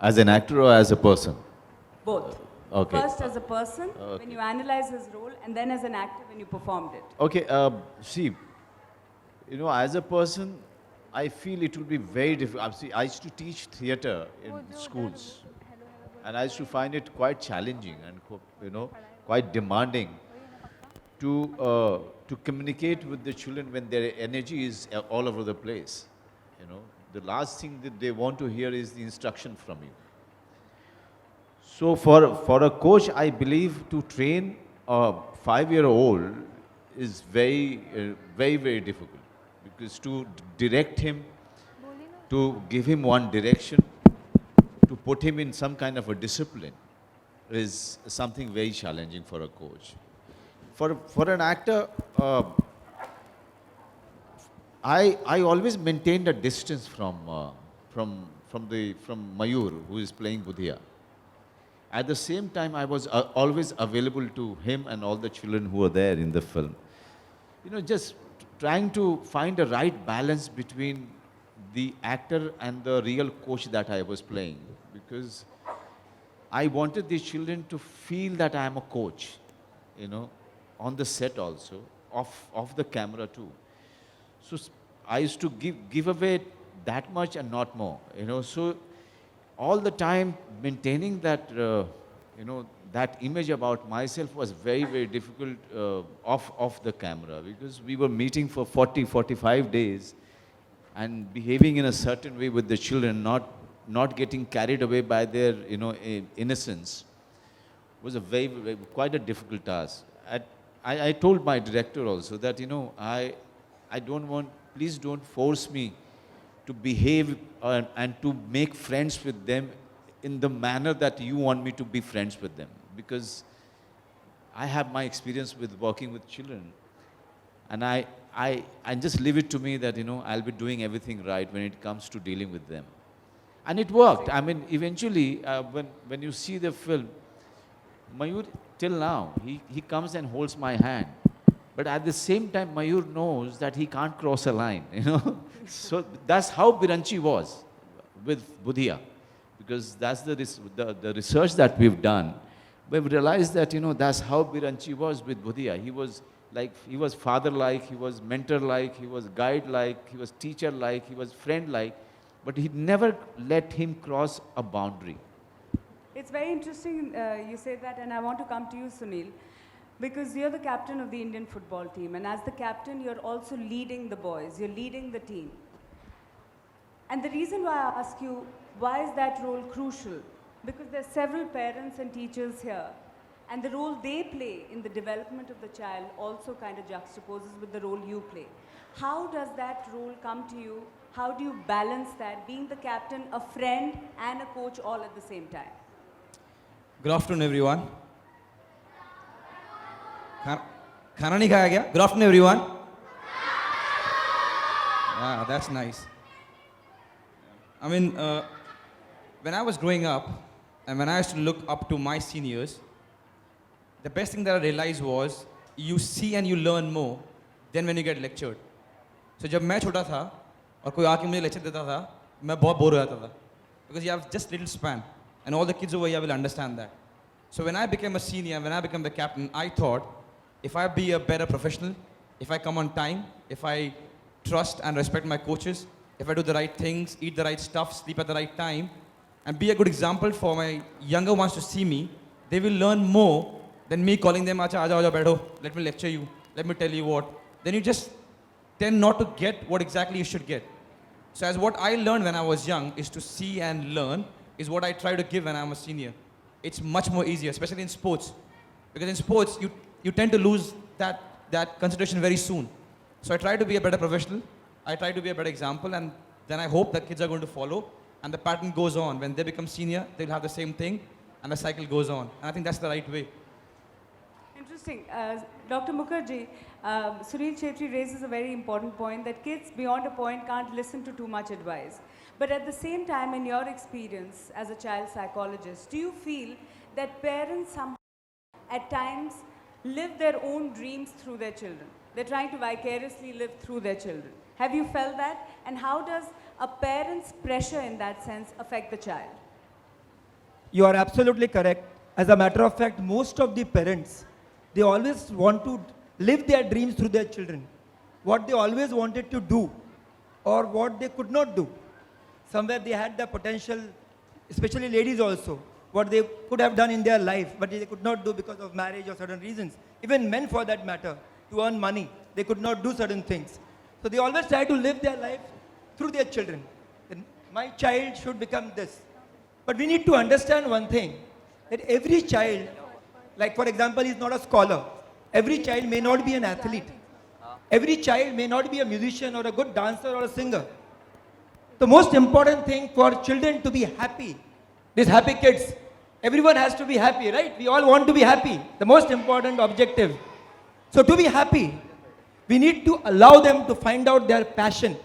As an actor or as a person? Both. Okay. First as a person, when you analyze his role, and then as an actor when you performed it. Okay, see, as a person, I feel it would be very difficult. See, I used to teach theater in schools, and I used to find it quite challenging and, quite demanding to communicate with the children when their energy is all over the place. The last thing that they want to hear is the instruction from you. So for a coach, I believe to train a 5-year-old is very, very difficult, because to direct him, to give him one direction, to put him in some kind of a discipline is something very challenging for a coach. For an actor, I always maintained a distance from Mayur, who is playing Budhiya. At the same time, I was always available to him and all the children who were there in the film. Just trying to find a right balance between the actor and the real coach that I was playing, because I wanted these children to feel that I am a coach, on the set also, off the camera too. So I used to give away that much and not more, So all the time maintaining that, that image about myself was very, very difficult off the camera, because we were meeting for 40, 45 days and behaving in a certain way with the children, not getting carried away by their, innocence, was a quite a difficult task. I told my director also that, I don't want, please don't force me to behave and to make friends with them in the manner that you want me to be friends with them. Because I have my experience with working with children. And I just leave it to me that, I'll be doing everything right when it comes to dealing with them. And it worked. I mean, eventually, when you see the film, Mayur, till now, he comes and holds my hand. But at the same time, Mayur knows that he can't cross a line, So that's how Biranchi was with Budhiya. Because that's the research that we've done. We've realized that, that's how Biranchi was with Budhiya. He was father-like, he was mentor-like, he was guide-like, he was teacher-like, he was friend-like. But he never let him cross a boundary. It's very interesting you say that, and I want to come to you, Sunil, because you're the captain of the Indian football team, and as the captain, you're also leading the boys, you're leading the team. And the reason why I ask you, why is that role crucial? Because there are several parents and teachers here, and the role they play in the development of the child also kind of juxtaposes with the role you play. How does that role come to you? How do you balance that, being the captain, a friend, and a coach all at the same time? Good afternoon, everyone. Khana nahi khaya gaya? Good afternoon, everyone. Yeah, that's nice. I mean, when I was growing up, and when I used to look up to my seniors, the best thing that I realized was, you see and you learn more than when you get lectured. So जब मैं छोटा था और कोई आके मुझे lecture देता था, मैं बहुत bore हो जाता था, because you have just little span, and all the kids over here will understand that. So when I became a senior, when I became the captain, I thought, if I be a better professional, if I come on time, if I trust and respect my coaches, if I do the right things, eat the right stuff, sleep at the right time, and be a good example for my younger ones to see me, they will learn more than me calling them, Acha, aaja, baitho, let me lecture you, let me tell you what. Then you just tend not to get what exactly you should get. So as what I learned when I was young is to see and learn is what I try to give when I'm a senior. It's much more easier, especially in sports. Because in sports, you tend to lose that consideration very soon. So I try to be a better professional. I try to be a better example, and then I hope that kids are going to follow, and the pattern goes on. When they become senior, they'll have the same thing, and the cycle goes on. And I think that's the right way. Interesting. Dr. Mukherjee, Sunil Chetri raises a very important point that kids beyond a point can't listen to too much advice. But at the same time, in your experience as a child psychologist, do you feel that parents somehow at times live their own dreams through their children? They're trying to vicariously live through their children. Have you felt that? And how does a parent's pressure in that sense affect the child? You are absolutely correct. As a matter of fact, most of the parents, they always want to live their dreams through their children. What they always wanted to do or what they could not do. Somewhere they had the potential, especially ladies also, what they could have done in their life, but they could not do because of marriage or certain reasons. Even men for that matter, to earn money, they could not do certain things. So they always try to live their life through their children. Then my child should become this. But we need to understand one thing, that every child, like for example, is not a scholar. Every child may not be an athlete. Every child may not be a musician or a good dancer or a singer. The most important thing for children to be happy, these happy kids, everyone has to be happy, right? We all want to be happy, the most important objective. So to be happy, we need to allow them to find out their passion.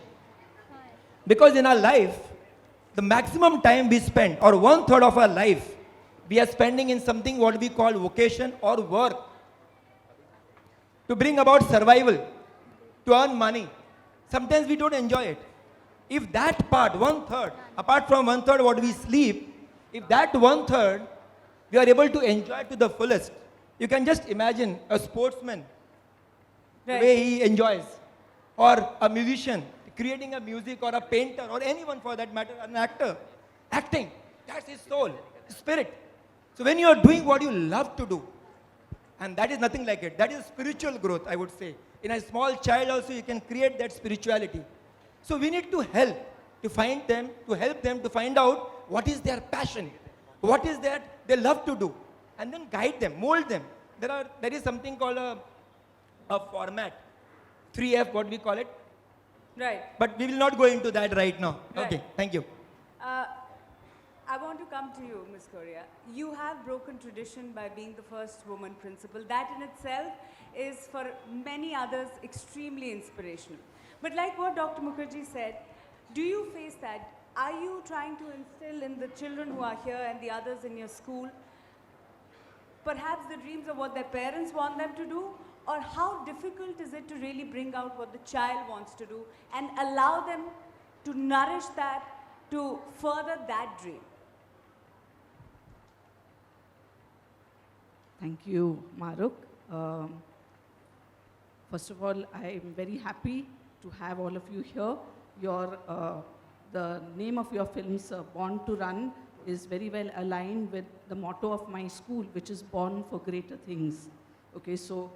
Because in our life, the maximum time we spend, or 1/3 of our life, we are spending in something what we call vocation or work. To bring about survival, to earn money. Sometimes we don't enjoy it. If that part, 1/3, apart from 1/3 what we sleep, if that 1/3 we are able to enjoy to the fullest, you can just imagine a sportsman, the way he enjoys, or a musician, creating a music, or a painter, or anyone for that matter, an actor, acting, that's his soul, his spirit. So when you are doing what you love to do, and that is nothing like it, that is spiritual growth, I would say. In a small child also you can create that spirituality. So we need to help to find them, to help them to find out what is their passion, what is that they love to do, and then guide them, mold them. There is something called a format, 3F, what we call it. Right. But we will not go into that right now. Right. Okay, thank you. I want to come to you, Ms. Korea. You have broken tradition by being the first woman principal. That in itself is for many others extremely inspirational. But like what Dr. Mukherjee said, do you face that? Are you trying to instill in the children who are here and the others in your school perhaps the dreams of what their parents want them to do? Or how difficult is it to really bring out what the child wants to do and allow them to nourish that, to further that dream? Thank you, Maruk. First of all, I am very happy to have all of you here. The name of your films, Born to Run, is very well aligned with the motto of my school, which is Born for Greater Things. Okay, so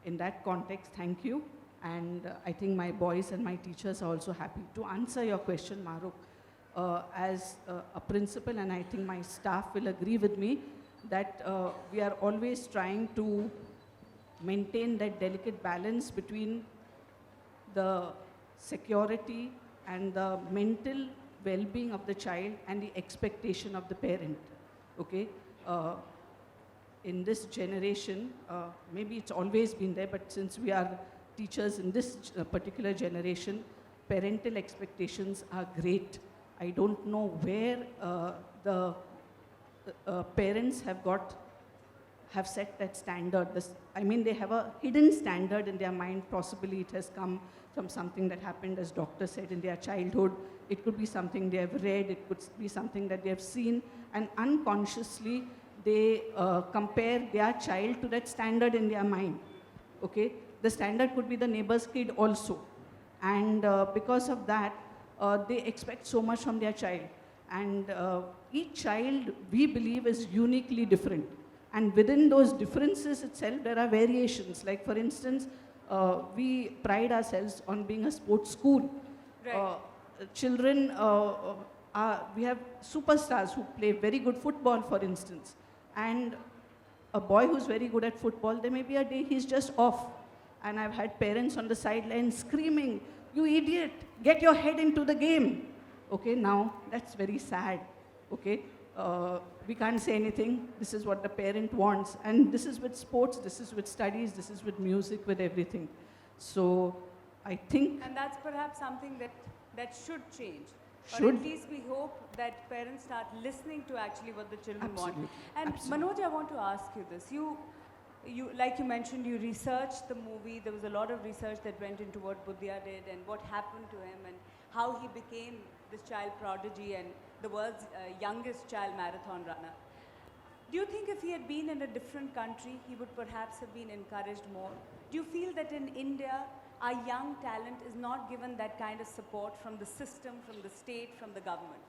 in that context, thank you. And I think my boys and my teachers are also happy. To answer your question, Maruk, as a principal, and I think my staff will agree with me, that we are always trying to maintain that delicate balance between the security and the mental well-being of the child and the expectation of the parent. Okay? In this generation, maybe it's always been there, but since we are teachers in this particular generation, parental expectations are great. I don't know where the parents have set that standard. I mean, they have a hidden standard in their mind. Possibly it has come from something that happened, as doctor said, in their childhood. It could be something they have read. It could be something that they have seen. And unconsciously, they compare their child to that standard in their mind. Okay? The standard could be the neighbor's kid also. And because of that, they expect so much from their child. And each child, we believe, is uniquely different. And within those differences itself, there are variations. Like, for instance, we pride ourselves on being a sports school. Right. Children, we have superstars who play very good football, for instance. And a boy who's very good at football, there may be a day he's just off. And I've had parents on the sideline screaming, "You idiot, get your head into the game." Okay, now that's very sad. Okay, we can't say anything. This is what the parent wants. And this is with sports, this is with studies, this is with music, with everything. So I think... And that's perhaps something that should change. Or Should. at least we hope that parents start listening to actually what the children Absolutely. want. And Absolutely. Manoj, I want to ask you this. You, like you mentioned, you researched the movie. There was a lot of research that went into what Budhiya did and what happened to him and how he became this child prodigy and the world's youngest child marathon runner. Do you think if he had been in a different country, he would perhaps have been encouraged more? Do you feel that in India, our young talent is not given that kind of support from the system, from the state, from the government?